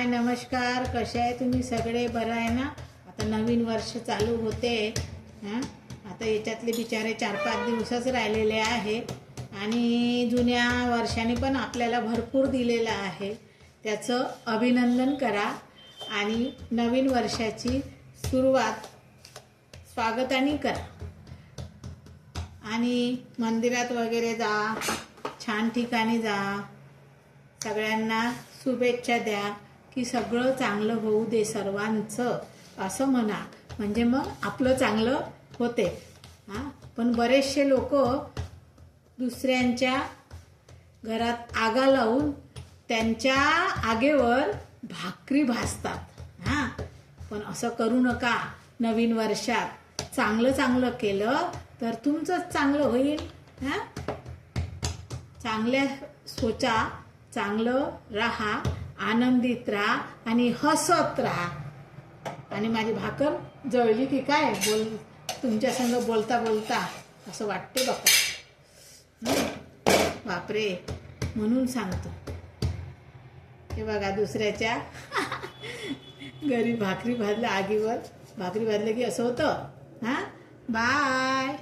हाय नमस्कार, कसे आहे तुम्ही सगळे? बरं आहे ना? आता नवीन वर्ष चालू होते. आता याच्यातले बिचारे 4-5 दिवसच राहिलेले आहे आणि जुन्या वर्षाने पण आपल्याला भरपूर दिलेलं आहे. त्याचं अभिनंदन करा आणि नवीन वर्षाची सुरुवात स्वागताने करा आणि मंदिरात वगैरे जा, छान ठिकाणी जा, सगळ्यांना शुभेच्छा द्या की सगळं चांगलं होऊ दे सर्वांचं, असं म्हणा. म्हणजे मग आपलं चांगलं होते. पण बरेचसे लोक दुसऱ्यांच्या घरात आगा लावून त्यांच्या आगेवर भाकरी भाजतात. पण असं करू नका. नवीन वर्षात चांगलं केलं तर तुमचंच चांगलं होईल. चांगल्या सोचा, चांगलं राहा, आनंदित राहा आणि हसत राहा. आणि माझी भाकर जळली की काय तुमच्या संग बोलता बोलता असं वाटते बापा. बापरे, म्हणून सांगतो. हे बघा, दुसऱ्याच्या घरी भाकरी भाजल्या, आगीवर भाकरी भाजल्या की असं होतं. बाय.